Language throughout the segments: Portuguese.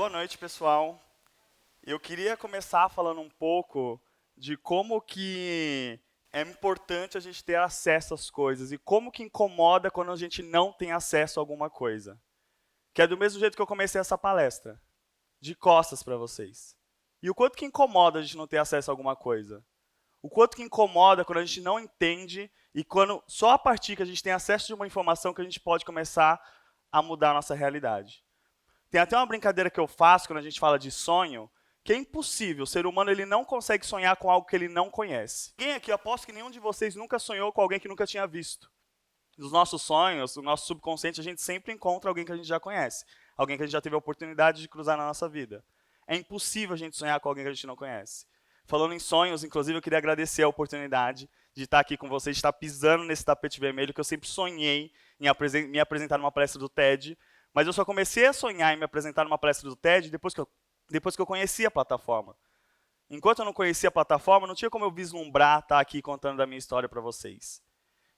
Boa noite, pessoal. Eu queria começar falando um pouco de como que é importante a gente ter acesso às coisas e como que incomoda quando a gente não tem acesso a alguma coisa. Que é do mesmo jeito que eu comecei essa palestra, de costas para vocês. E o quanto que incomoda a gente não ter acesso a alguma coisa. O quanto que incomoda quando a gente não entende e quando só a partir que a gente tem acesso de uma informação que a gente pode começar a mudar a nossa realidade. Tem até uma brincadeira que eu faço quando a gente fala de sonho, que é impossível. O ser humano ele não consegue sonhar com algo que ele não conhece. Quem aqui, eu aposto que nenhum de vocês nunca sonhou com alguém que nunca tinha visto. Nos nossos sonhos, no nosso subconsciente, a gente sempre encontra alguém que a gente já conhece. Alguém que a gente já teve a oportunidade de cruzar na nossa vida. É impossível a gente sonhar com alguém que a gente não conhece. Falando em sonhos, inclusive, eu queria agradecer a oportunidade de estar aqui com vocês, de estar pisando nesse tapete vermelho, que eu sempre sonhei em me apresentar numa palestra do TED, mas eu só comecei a sonhar em me apresentar numa palestra do TED depois que eu conheci a plataforma. Enquanto eu não conhecia a plataforma, não tinha como eu vislumbrar estar aqui contando da minha história para vocês.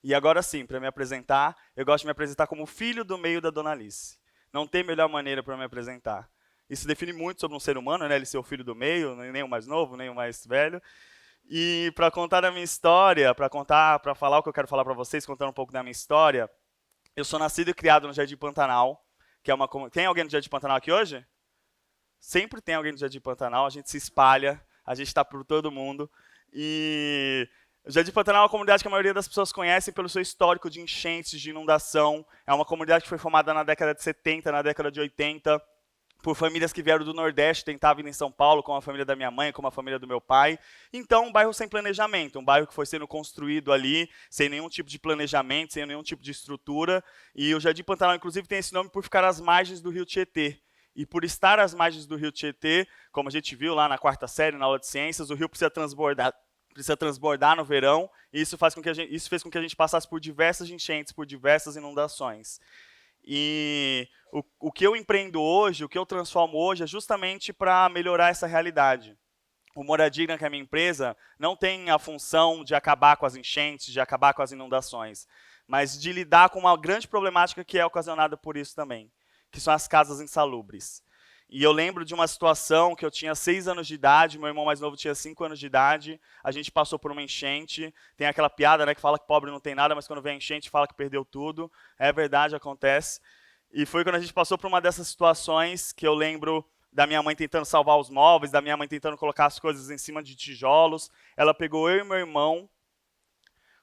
E agora sim, para me apresentar, eu gosto de me apresentar como filho do meio da Dona Alice. Não tem melhor maneira para me apresentar. Isso define muito sobre um ser humano, né? Ele ser o filho do meio, nem o mais novo, nem o mais velho. E para contar a minha história, para falar o que eu quero falar para vocês, contando um pouco da minha história, eu sou nascido e criado no Jardim Pantanal, que é uma... Tem alguém no Jardim Pantanal aqui hoje? Sempre tem alguém no Jardim Pantanal, a gente se espalha, a gente está por todo mundo. E o Jardim Pantanal é uma comunidade que a maioria das pessoas conhecem pelo seu histórico de enchentes, de inundação. É uma comunidade que foi formada na década de 70, na década de 80, por famílias que vieram do Nordeste, tentavam vir em São Paulo, como a família da minha mãe, como a família do meu pai. Então, um bairro sem planejamento, um bairro que foi sendo construído ali, sem nenhum tipo de planejamento, sem nenhum tipo de estrutura. E o Jardim Pantanal, inclusive, tem esse nome por ficar às margens do Rio Tietê. E por estar às margens do Rio Tietê, como a gente viu lá na quarta série, na aula de ciências, o rio precisa transbordar no verão, e isso fez com que a gente passasse por diversas enchentes, por diversas inundações. E o que eu empreendo hoje, o que eu transformo hoje, é justamente para melhorar essa realidade. O Moradigna, que é a minha empresa, não tem a função de acabar com as enchentes, de acabar com as inundações, mas de lidar com uma grande problemática que é ocasionada por isso também, que são as casas insalubres. E eu lembro de uma situação que eu tinha 6 anos de idade, meu irmão mais novo tinha 5 anos de idade, a gente passou por uma enchente, tem aquela piada, né, que fala que pobre não tem nada, mas quando vem a enchente fala que perdeu tudo. É verdade, acontece. E foi quando a gente passou por uma dessas situações que eu lembro da minha mãe tentando salvar os móveis, da minha mãe tentando colocar as coisas em cima de tijolos. Ela pegou eu e meu irmão,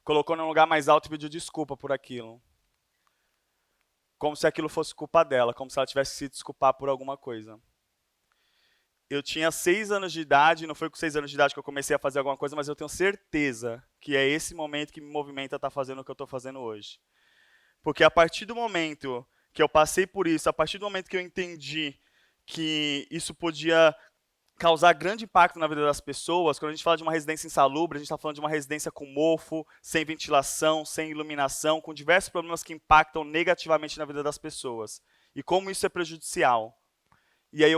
colocou num lugar mais alto e pediu desculpa por aquilo. Como se aquilo fosse culpa dela, como se ela tivesse que se desculpar por alguma coisa. Eu tinha 6 anos de idade, não foi com 6 anos de idade que eu comecei a fazer alguma coisa, mas eu tenho certeza que é esse momento que me movimenta a estar fazendo o que eu estou fazendo hoje. Porque a partir do momento que eu passei por isso, a partir do momento que eu entendi que isso podia causar grande impacto na vida das pessoas, quando a gente fala de uma residência insalubre, a gente está falando de uma residência com mofo, sem ventilação, sem iluminação, com diversos problemas que impactam negativamente na vida das pessoas. E como isso é prejudicial. E aí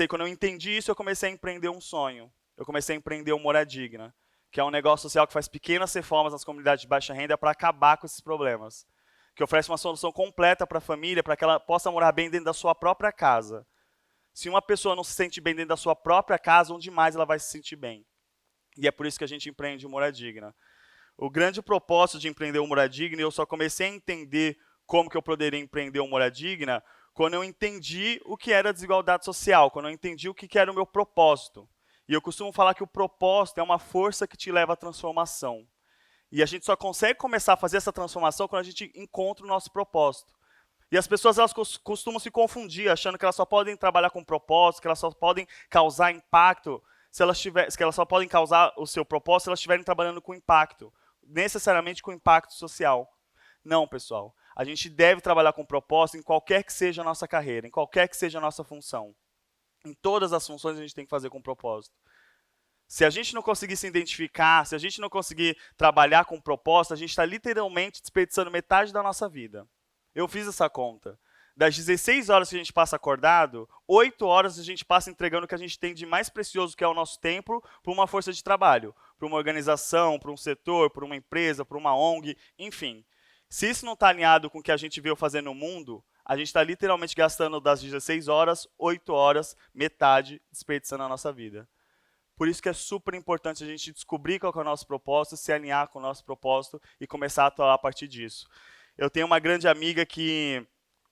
quando eu entendi isso, eu comecei a empreender um sonho. Eu comecei a empreender o Moradigna, que é um negócio social que faz pequenas reformas nas comunidades de baixa renda para acabar com esses problemas. Que oferece uma solução completa para a família, para que ela possa morar bem dentro da sua própria casa. Se uma pessoa não se sente bem dentro da sua própria casa, onde mais ela vai se sentir bem? E é por isso que a gente empreende o Moradigna. O grande propósito de empreender o Moradigna, eu só comecei a entender como que eu poderia empreender o Moradigna quando eu entendi o que era desigualdade social, quando eu entendi o que era o meu propósito. E eu costumo falar que o propósito é uma força que te leva à transformação. E a gente só consegue começar a fazer essa transformação quando a gente encontra o nosso propósito. E as pessoas elas costumam se confundir, achando que elas só podem trabalhar com propósito, que elas só podem causar impacto, que elas só podem causar o seu propósito se elas estiverem trabalhando com impacto, necessariamente com impacto social. Não, pessoal. A gente deve trabalhar com propósito em qualquer que seja a nossa carreira, em qualquer que seja a nossa função. Em todas as funções a gente tem que fazer com propósito. Se a gente não conseguir se identificar, se a gente não conseguir trabalhar com propósito, a gente está literalmente desperdiçando metade da nossa vida. Eu fiz essa conta. Das 16 horas que a gente passa acordado, 8 horas a gente passa entregando o que a gente tem de mais precioso, que é o nosso tempo, para uma força de trabalho, para uma organização, para um setor, para uma empresa, para uma ONG, enfim. Se isso não está alinhado com o que a gente veio fazer no mundo, a gente está literalmente gastando das 16 horas, 8 horas, metade, desperdiçando a nossa vida. Por isso que é super importante a gente descobrir qual que é o nosso propósito, se alinhar com o nosso propósito e começar a atuar a partir disso. Eu tenho uma grande amiga que,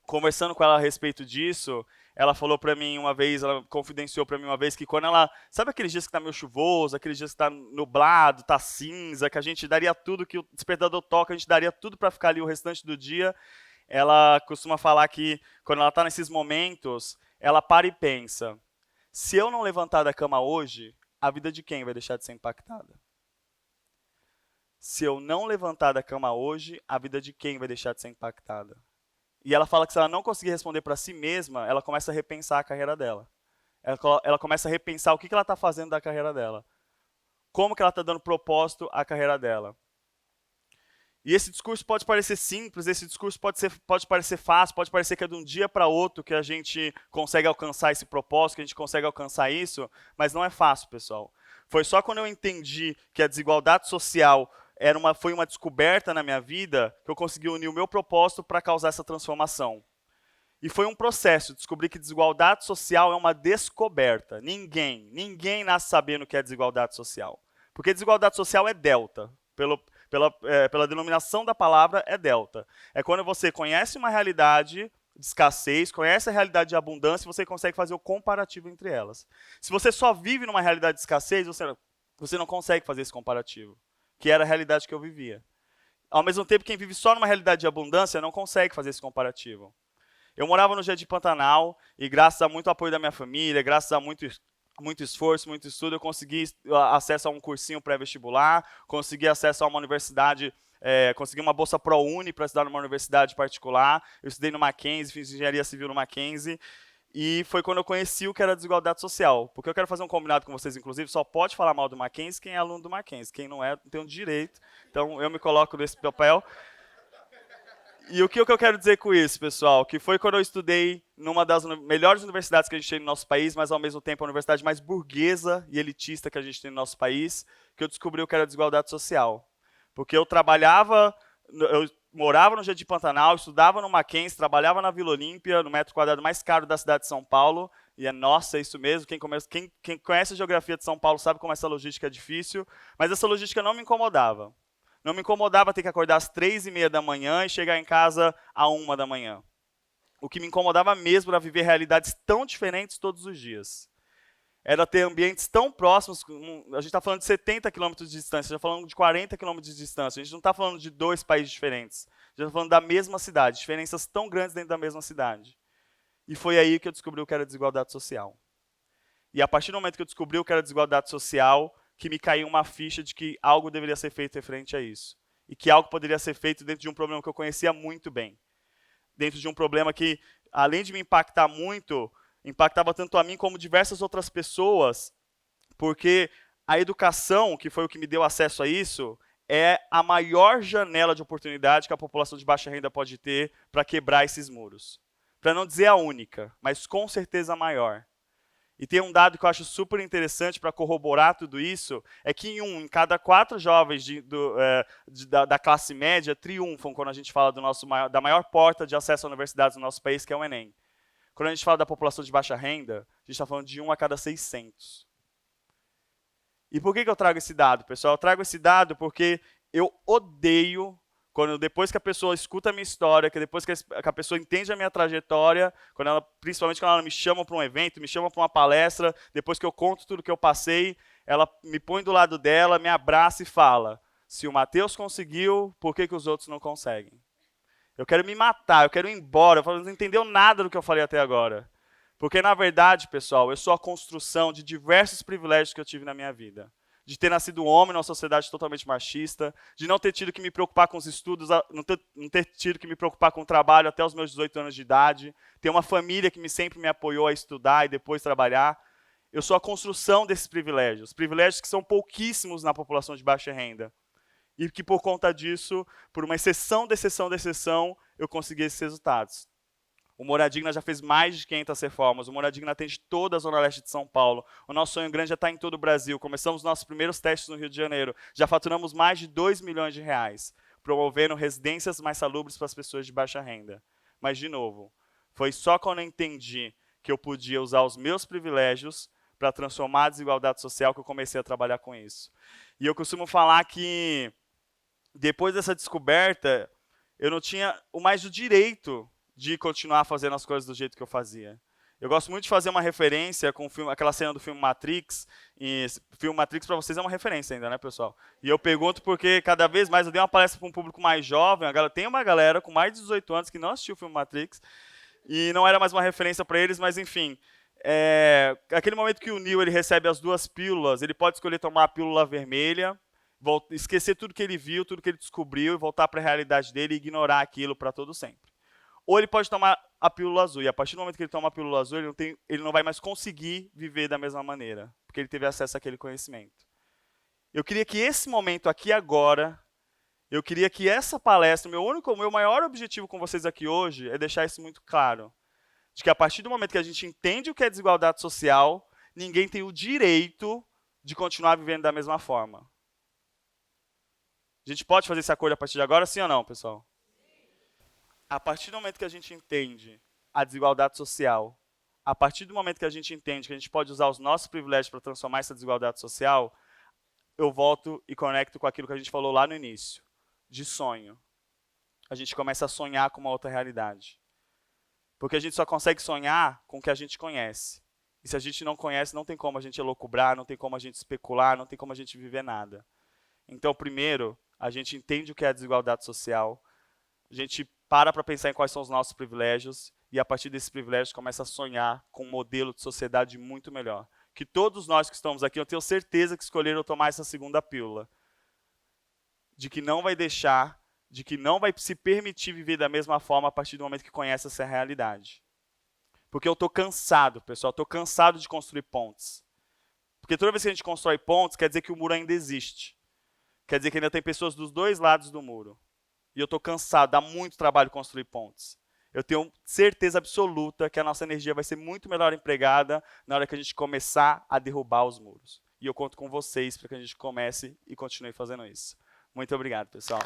conversando com ela a respeito disso, ela falou para mim uma vez, ela confidenciou para mim uma vez que quando ela, sabe aqueles dias que tá meio chuvoso, aqueles dias que tá nublado, tá cinza, que a gente daria tudo que o despertador toca, a gente daria tudo para ficar ali o restante do dia. Ela costuma falar que quando ela tá nesses momentos, ela para e pensa: se eu não levantar da cama hoje, a vida de quem vai deixar de ser impactada? Se eu não levantar da cama hoje, a vida de quem vai deixar de ser impactada? E ela fala que se ela não conseguir responder para si mesma, ela começa a repensar a carreira dela. Ela começa a repensar o que ela está fazendo da carreira dela. Como que ela está dando propósito à carreira dela. E esse discurso pode parecer simples, esse discurso pode parecer fácil, pode parecer que é de um dia para outro que a gente consegue alcançar esse propósito, que a gente consegue alcançar isso, mas não é fácil, pessoal. Foi só quando eu entendi que a desigualdade social foi uma descoberta na minha vida que eu consegui unir o meu propósito para causar essa transformação. E foi um processo, descobrir que desigualdade social é uma descoberta. Ninguém nasce sabendo o que é desigualdade social. Porque desigualdade social é delta. Pela denominação da palavra, é delta. É quando você conhece uma realidade de escassez, conhece a realidade de abundância e você consegue fazer o comparativo entre elas. Se você só vive numa realidade de escassez, você não consegue fazer esse comparativo, que era a realidade que eu vivia. Ao mesmo tempo, quem vive só numa realidade de abundância não consegue fazer esse comparativo. Eu morava no Jardim Pantanal e graças a muito apoio da minha família, graças a muito esforço, muito estudo, eu consegui acesso a um cursinho pré-vestibular, consegui acesso a uma universidade, consegui uma bolsa ProUni para estudar numa universidade particular. Eu estudei no Mackenzie, fiz engenharia civil no Mackenzie. E foi quando eu conheci o que era desigualdade social. Porque eu quero fazer um combinado com vocês, inclusive, só pode falar mal do Mackenzie quem é aluno do Mackenzie. Quem não é, não tem o direito. Então, eu me coloco nesse papel. E o que eu quero dizer com isso, pessoal? Que foi quando eu estudei numa das melhores universidades que a gente tem no nosso país, mas ao mesmo tempo a universidade mais burguesa e elitista que a gente tem no nosso país, que eu descobri o que era desigualdade social. Porque eu morava no Jardim Pantanal, estudava no Mackenzie, trabalhava na Vila Olímpia, no metro quadrado mais caro da cidade de São Paulo, e nossa, é isso mesmo, quem conhece a geografia de São Paulo sabe como essa logística é difícil, mas essa logística não me incomodava. Não me incomodava ter que acordar às 3h30 da manhã e chegar em casa às 1 da manhã. O que me incomodava mesmo era viver realidades tão diferentes todos os dias. Era ter ambientes tão próximos, a gente está falando de 70 quilômetros de distância, já falando de 40 quilômetros de distância, a gente não está falando de 2 países diferentes, a gente está falando da mesma cidade, diferenças tão grandes dentro da mesma cidade. E foi aí que eu descobri o que era desigualdade social. E a partir do momento que eu descobri o que era desigualdade social, que me caiu uma ficha de que algo deveria ser feito referente a isso. E que algo poderia ser feito dentro de um problema que eu conhecia muito bem. Dentro de um problema que, além de me impactar muito, impactava tanto a mim como diversas outras pessoas, porque a educação, que foi o que me deu acesso a isso, é a maior janela de oportunidade que a população de baixa renda pode ter para quebrar esses muros. Para não dizer a única, mas com certeza a maior. E tem um dado que eu acho super interessante para corroborar tudo isso, é que em cada 4 jovens da classe média triunfam quando a gente fala da maior porta de acesso à universidade no nosso país, que é o Enem. Quando a gente fala da população de baixa renda, a gente está falando de 1 a cada 600. E por que eu trago esse dado, pessoal? Eu trago esse dado porque eu odeio depois que a pessoa escuta a minha história, que depois que a pessoa entende a minha trajetória, principalmente quando ela me chama para um evento, me chama para uma palestra, depois que eu conto tudo que eu passei, ela me põe do lado dela, me abraça e fala: se o Matheus conseguiu, por que os outros não conseguem? Eu quero me matar, eu quero ir embora, eu não entendeu nada do que eu falei até agora. Porque, na verdade, pessoal, eu sou a construção de diversos privilégios que eu tive na minha vida. De ter nascido homem numa sociedade totalmente machista, de não ter tido que me preocupar com os estudos, não ter tido que me preocupar com o trabalho até os meus 18 anos de idade, ter uma família que sempre me apoiou a estudar e depois trabalhar. Eu sou a construção desses privilégios que são pouquíssimos na população de baixa renda. E que, por conta disso, por uma exceção, eu consegui esses resultados. O Moradigna já fez mais de 500 reformas. O Moradigna atende toda a Zona Leste de São Paulo. O nosso sonho grande já está em todo o Brasil. Começamos nossos primeiros testes no Rio de Janeiro. Já faturamos mais de 2 milhões de reais, promovendo residências mais salubres para as pessoas de baixa renda. Mas, de novo, Foi só quando eu entendi que eu podia usar os meus privilégios para transformar a desigualdade social que eu comecei a trabalhar com isso. E eu costumo falar que, depois dessa descoberta, eu não tinha mais o direito de continuar fazendo as coisas do jeito que eu fazia. Eu gosto muito de fazer uma referência com o filme, aquela cena do filme Matrix, e o filme Matrix para vocês é uma referência ainda, né, pessoal? E eu pergunto porque cada vez mais eu dei uma palestra para um público mais jovem, tem uma galera com mais de 18 anos que não assistiu o filme Matrix, e não era mais uma referência para eles, mas enfim, aquele momento que o Neo ele recebe as 2 pílulas, ele pode escolher tomar a pílula vermelha, esquecer tudo que ele viu, tudo que ele descobriu, e voltar para a realidade dele e ignorar aquilo para todo sempre. Ou ele pode tomar a pílula azul, e a partir do momento que ele toma a pílula azul, ele não vai mais conseguir viver da mesma maneira, porque ele teve acesso àquele conhecimento. Eu queria que esse momento aqui agora, eu queria que essa palestra, o meu maior objetivo com vocês aqui hoje é deixar isso muito claro, de que a partir do momento que a gente entende o que é desigualdade social, ninguém tem o direito de continuar vivendo da mesma forma. A gente pode fazer esse acordo a partir de agora, sim ou não, pessoal? A partir do momento que a gente entende a desigualdade social, a partir do momento que a gente entende que a gente pode usar os nossos privilégios para transformar essa desigualdade social, eu volto e conecto com aquilo que a gente falou lá no início, de sonho. A gente começa a sonhar com uma outra realidade. Porque a gente só consegue sonhar com o que a gente conhece. E se a gente não conhece, não tem como a gente elocubrar, não tem como a gente especular, não tem como a gente viver nada. Então, primeiro, a gente entende o que é a desigualdade social, a gente para pensar em quais são os nossos privilégios e, a partir desses privilégios, começa a sonhar com um modelo de sociedade muito melhor. Que todos nós que estamos aqui, eu tenho certeza que escolheram tomar essa segunda pílula. De que não vai deixar, de que não vai se permitir viver da mesma forma a partir do momento que conhece essa realidade. Porque eu estou cansado, pessoal, estou cansado de construir pontes. Porque toda vez que a gente constrói pontes, quer dizer que o muro ainda existe. Quer dizer que ainda tem pessoas dos 2 lados do muro. E eu estou cansado, dá muito trabalho construir pontes. Eu tenho certeza absoluta que a nossa energia vai ser muito melhor empregada na hora que a gente começar a derrubar os muros. E eu conto com vocês para que a gente comece e continue fazendo isso. Muito obrigado, pessoal.